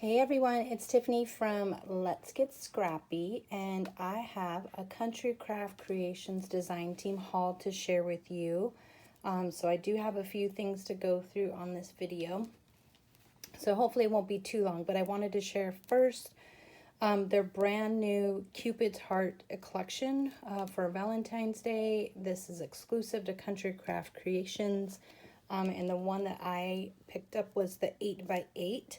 Hey everyone, it's Tiffany from Let's Get Scrappy, and I have a Country Craft Creations design team haul to share with you. So I do have a few things to go through on this video. So hopefully it won't be too long, but I wanted to share first their brand new Cupid's Heart collection for Valentine's Day. This is exclusive to Country Craft Creations, and the one that I picked up was the 8x8.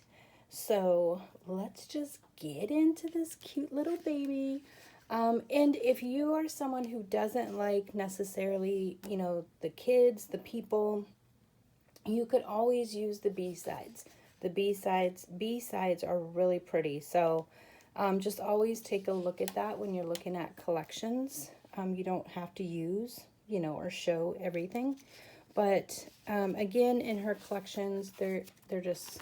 So let's just get into this cute little baby. And if you are someone who doesn't like necessarily, the kids, the people, you could always use the B-sides. The B-sides are really pretty. So just always take a look at that when you're looking at collections. You don't have to use, or show everything. But again, in her collections, they're just...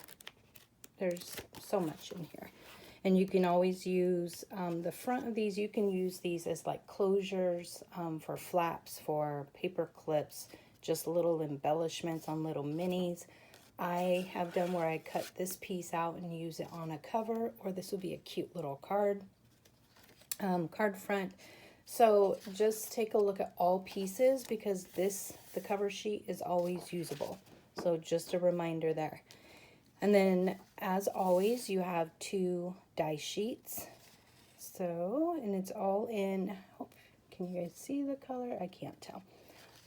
There's so much in here. And you can always use the front of these. You can use these as like closures for flaps, for paper clips, just little embellishments on little minis. I have done where I cut this piece out and use it on a cover, or this would be a cute little card front. So just take a look at all pieces because the cover sheet is always usable. So just a reminder there. And then, as always, you have 2 die sheets. So, and it's all in, can you guys see the color? I can't tell.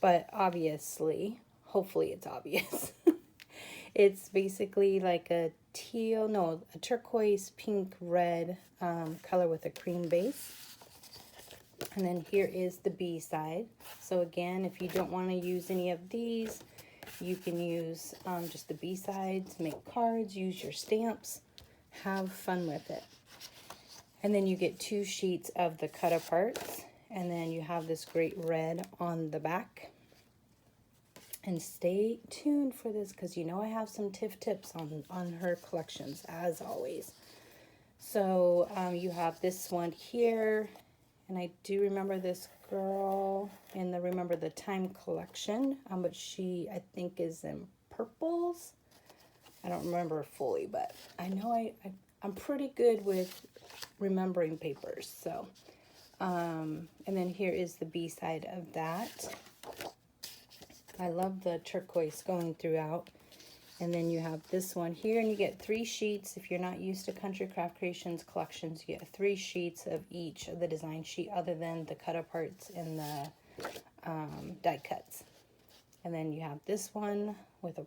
But obviously, hopefully it's obvious. It's basically like a turquoise, pink, red color with a cream base. And then here is the B side. So again, if you don't want to use any of these, you can use just the B-sides, make cards, use your stamps, have fun with it. And then you get 2 sheets of the cut aparts, and then you have this great red on the back. And stay tuned for this because I have some tips on her collections as always. So you have this one here, and I do remember this girl in the Remember the Time collection, but she, I think, is in purples. I don't remember fully, but I know I'm pretty good with remembering papers. So, and then here is the B side of that. I love the turquoise going throughout. And then you have this one here, and you get 3 sheets. If you're not used to Country Craft Creations collections, you get 3 sheets of each of the design sheet other than the cut aparts and the die cuts. And then you have this one with a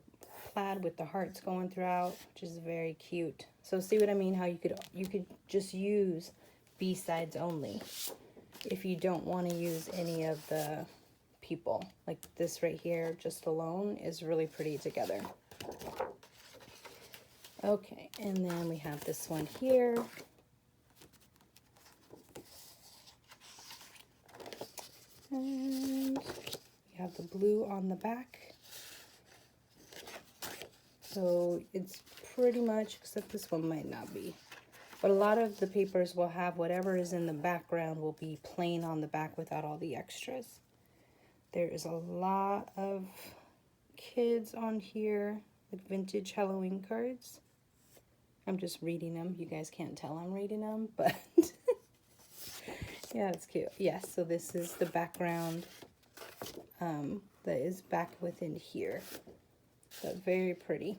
plaid with the hearts going throughout, which is very cute. So see what I mean? How you could just use B-sides only if you don't want to use any of the people. Like this right here, just alone, is really pretty together. Okay, and then we have this one here. And we have the blue on the back. So it's pretty much, except this one might not be. But a lot of the papers will have whatever is in the background will be plain on the back without all the extras. There is a lot of kids on here with vintage Halloween cards. I'm just reading them. You guys can't tell I'm reading them, but yeah, it's cute. Yes, so this is the background that is back within here. So very pretty.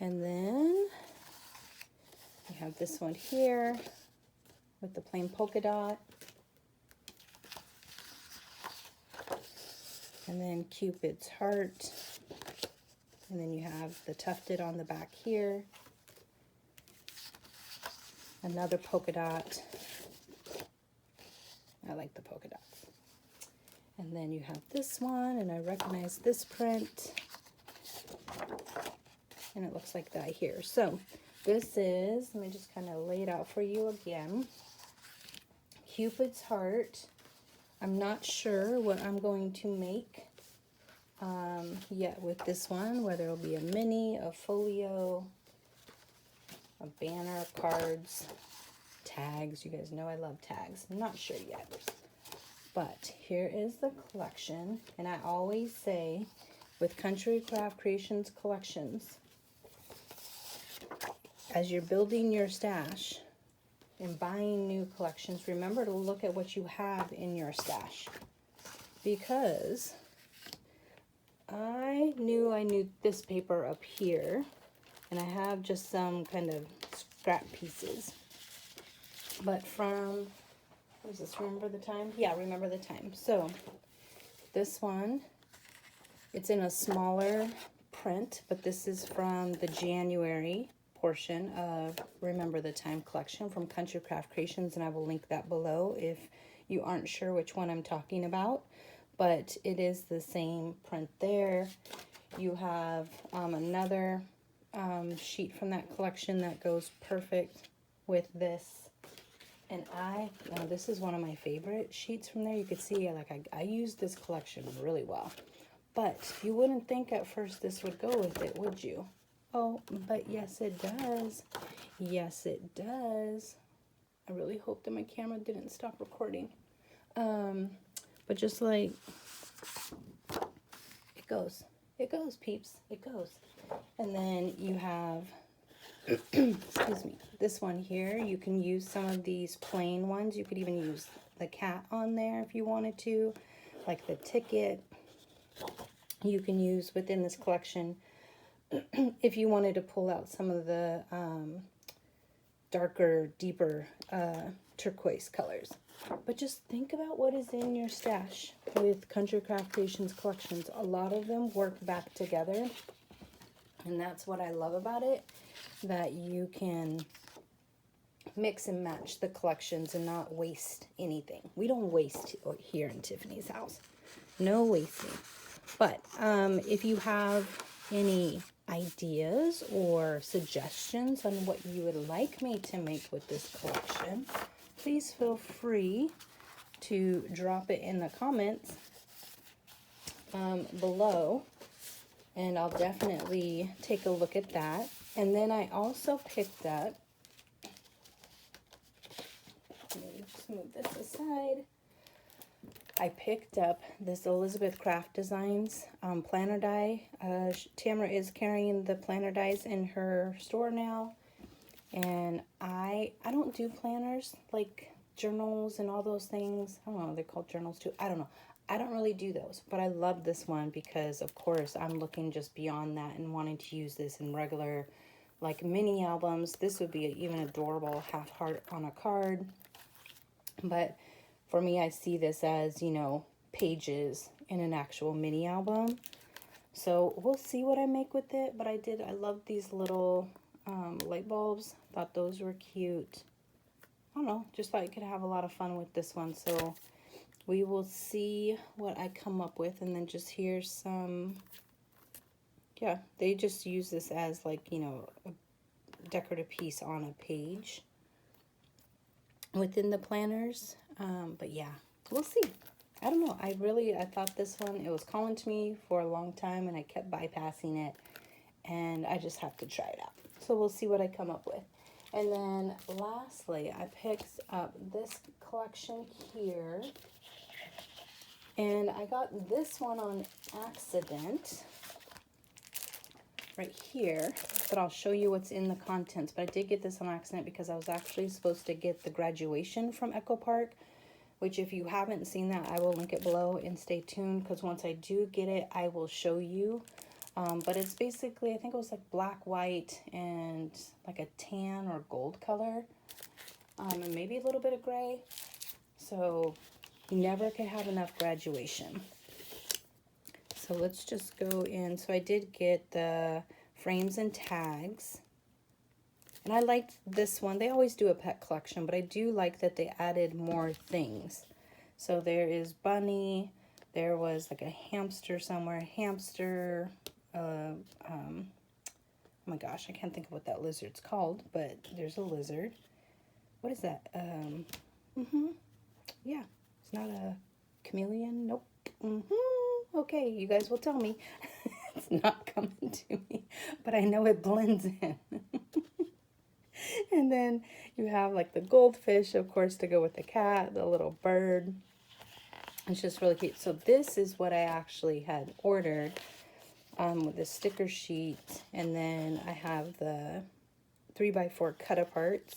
And then we have this one here with the plain polka dot. And then Cupid's Heart. And then you have the tufted on the back here. Another polka dot. I like the polka dots. And then you have this one, and I recognize this print. And it looks like that here. So this is, let me just kind of lay it out for you again. Cupid's Heart. I'm not sure what I'm going to make yet with this one, whether it'll be a mini, a folio, a banner, cards, tags. You guys know I love tags. I'm not sure yet. But here is the collection. And I always say with Country Craft Creations collections, as you're building your stash and buying new collections, remember to look at what you have in your stash, because I knew this paper up here, and I have just some kind of scrap pieces. But from, what is this, Remember the Time? Yeah, Remember the Time. So this one, it's in a smaller print, but this is from the January portion of Remember the Time collection from Country Craft Creations, and I will link that below if you aren't sure which one I'm talking about. But it is the same print there. You have another sheet from that collection that goes perfect with this. And this is one of my favorite sheets from there. You could see, I used this collection really well. But you wouldn't think at first this would go with it, would you? Oh, but yes, it does. Yes, it does. I really hope that my camera didn't stop recording. But just like, it goes, peeps, it goes. And then you have, excuse me, this one here. You can use some of these plain ones. You could even use the cat on there if you wanted to, like the ticket. You can use within this collection if you wanted to pull out some of the darker, deeper turquoise colors. But just think about what is in your stash with Country Craft Creations collections. A lot of them work back together, and that's what I love about it, that you can mix and match the collections and not waste anything. We don't waste here in Tiffany's house. No wasting. But if you have any ideas or suggestions on what you would like me to make with this collection, please feel free to drop it in the comments below, and I'll definitely take a look at that. And then I also picked up, let me just move this aside. I picked up this Elizabeth Craft Designs planner die. Tamara is carrying the planner dies in her store now. And I don't do planners like journals and all those things. I don't know, they're called journals too. I don't know. I don't really do those, but I love this one because, of course, I'm looking just beyond that and wanting to use this in regular, like, mini albums. This would be even adorable half heart on a card. But for me, I see this as, you know, pages in an actual mini album. So we'll see what I make with it. But I love these little light bulbs. Thought those were cute. I don't know, just thought you could have a lot of fun with this one. So we will see what I come up with. And then just here's some, yeah, they just use this as, like, you know, a decorative piece on a page within the planners. But yeah, we'll see. I don't know. I thought this one, it was calling to me for a long time and I kept bypassing it, and I just have to try it out. So we'll see what I come up with. And then lastly, I picked up this collection here, and I got this one on accident right here, but I'll show you what's in the contents. But I did get this on accident because I was actually supposed to get the graduation from Echo Park, which, if you haven't seen that, I will link it below, and stay tuned because once I do get it, I will show you. But it's basically, I think it was like black, white, and like a tan or gold color, and maybe a little bit of gray. So you never could have enough graduation. So let's just go in. So I did get the frames and tags. And I liked this one. They always do a pet collection, but I do like that they added more things. So there is bunny. There was like a hamster somewhere. Hamster. Oh my gosh, I can't think of what that lizard's called, but there's a lizard. What is that? Yeah, it's not a chameleon. Nope. Okay, you guys will tell me. It's not coming to me, but I know it blends in. And then you have like the goldfish, of course, to go with the cat, the little bird. It's just really cute. So this is what I actually had ordered with the sticker sheet. And then I have the 3x4 cut-aparts.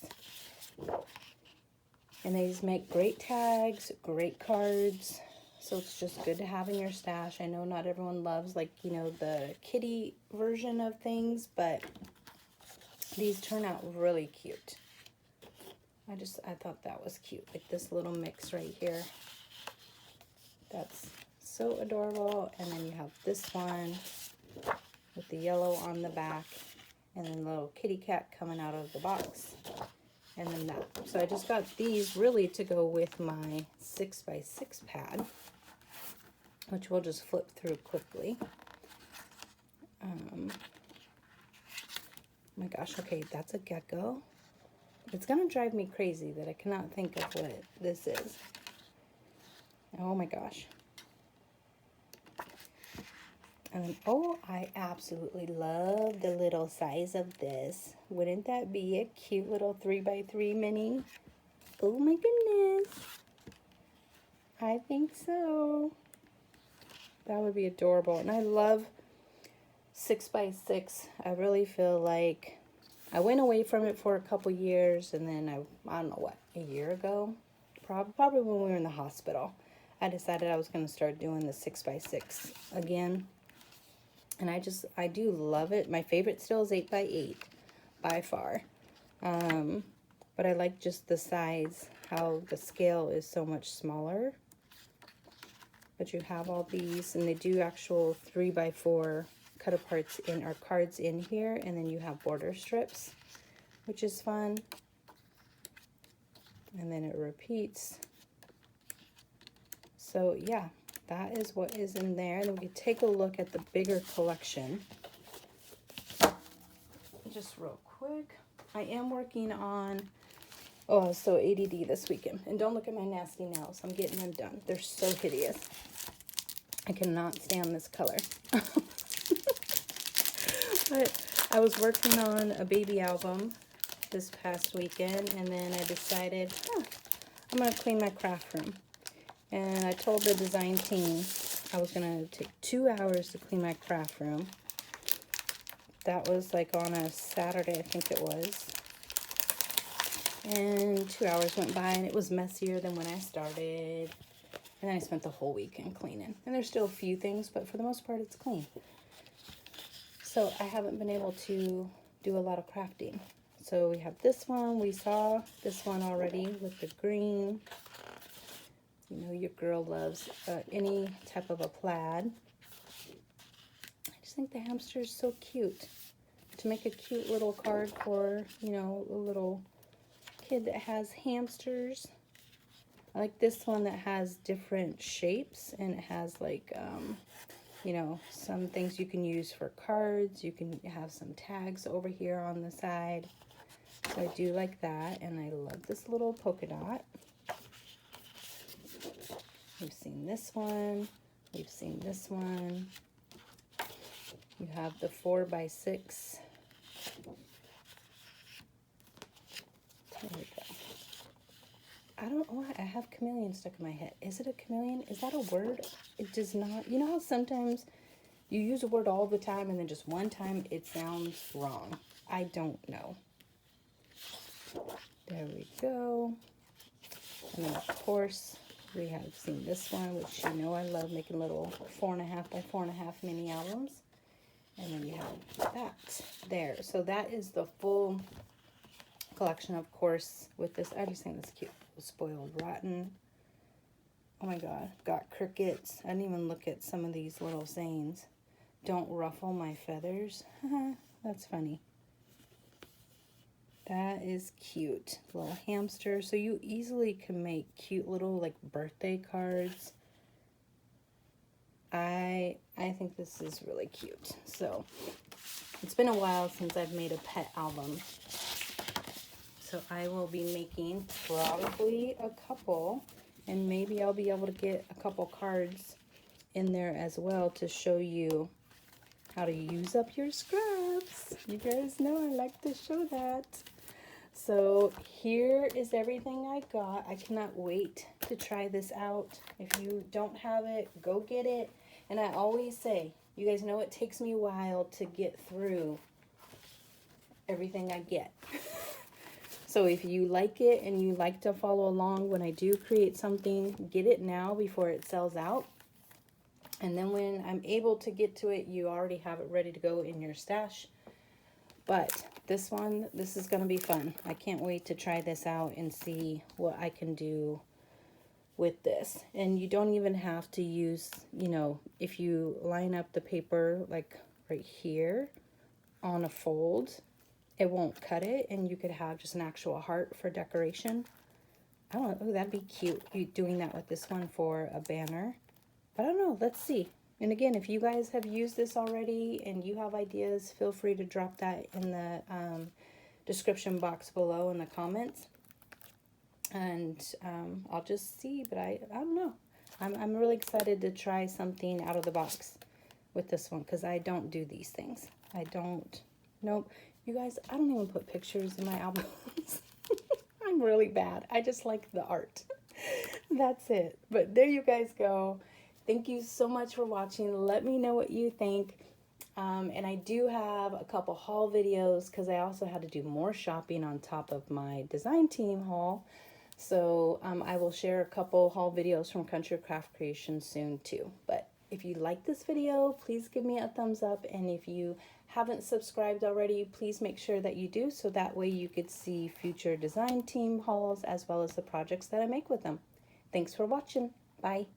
And these make great tags, great cards. So it's just good to have in your stash. I know not everyone loves, like, you know, the kitty version of things, but these turn out really cute. I thought that was cute. Like this little mix right here. That's so adorable. And then you have this one with the yellow on the back. And then the little kitty cat coming out of the box. And then that. So I just got these really to go with my 6x6 pad, which we'll just flip through quickly. Oh my gosh, okay, that's a gecko. It's gonna drive me crazy that I cannot think of what this is. Oh my gosh. And then, oh, I absolutely love the little size of this. Wouldn't that be a cute little 3x3 mini? Oh my goodness. I think so. That would be adorable. And I love 6x6. I really feel like I went away from it for a couple years, and then I don't know what, a year ago, probably when we were in the hospital, I decided I was going to start doing the 6x6 again. And I do love it. My favorite still is 8x8 by far. But I like just the size, how the scale is so much smaller. But you have all these, and they do actual 3x4 cut-aparts in our cards in here, and then you have border strips, which is fun. And then it repeats. So yeah, that is what is in there. And then we can take a look at the bigger collection. Just real quick, I am working on, oh, I was so ADD this weekend. And don't look at my nasty nails. I'm getting them done. They're so hideous. I cannot stand this color. But I was working on a baby album this past weekend, and then I decided, I'm going to clean my craft room. And I told the design team I was going to take 2 hours to clean my craft room. That was like on a Saturday, I think it was. And 2 hours went by, and it was messier than when I started. And then I spent the whole weekend cleaning. And there's still a few things, but for the most part, it's clean. So I haven't been able to do a lot of crafting. So we have this one. We saw this one already with the green. You know, your girl loves any type of a plaid. I just think the hamster is so cute. To make a cute little card for, you know, a little kid that has hamsters. I like this one that has different shapes, and it has like, you know, some things you can use for cards. You can have some tags over here on the side. So I do like that, and I love this little polka dot. We've seen this one. We've seen this one. You have the 4x6. There we go. I don't know why I have chameleon stuck in my head. Is it a chameleon? Is that a word? It does not. You know how sometimes you use a word all the time and then just one time it sounds wrong? I don't know. There we go. And then of course we have seen this one, which you know I love making little 4.5 by 4.5 mini albums. And then you have that there. So that is the full collection, of course, with this. I just think that's cute. Spoiled Rotten. Oh my god, got crickets. I didn't even look at some of these little sayings. Don't ruffle my feathers. That's funny. That is cute. Little hamster. So you easily can make cute little like birthday cards. I think this is really cute. So it's been a while since I've made a pet album. So I will be making probably a couple, and maybe I'll be able to get a couple cards in there as well to show you how to use up your scraps. You guys know I like to show that. So here is everything I got. I cannot wait to try this out. If you don't have it, go get it. And I always say, you guys know it takes me a while to get through everything I get. So if you like it and you like to follow along when I do create something, get it now before it sells out. And then when I'm able to get to it, you already have it ready to go in your stash. But this one, this is going to be fun. I can't wait to try this out and see what I can do with this. And you don't even have to use, you know, if you line up the paper like right here on a fold, it won't cut it, and you could have just an actual heart for decoration. I don't know, oh, that'd be cute, you doing that with this one for a banner. But I don't know, let's see. And again, if you guys have used this already and you have ideas, feel free to drop that in the description box below in the comments. And I'll just see, but I don't know. I'm really excited to try something out of the box with this one, because I don't do these things. I don't, nope. You guys, I don't even put pictures in my albums. I'm really bad. I just like the art. That's it. But there you guys go. Thank you so much for watching. Let me know what you think. And I do have a couple haul videos, because I also had to do more shopping on top of my design team haul. So I will share a couple haul videos from Country Craft Creations soon too. But if you like this video, please give me a thumbs up. And if you haven't subscribed already, please make sure that you do, so that way you could see future design team hauls as well as the projects that I make with them. Thanks for watching. Bye.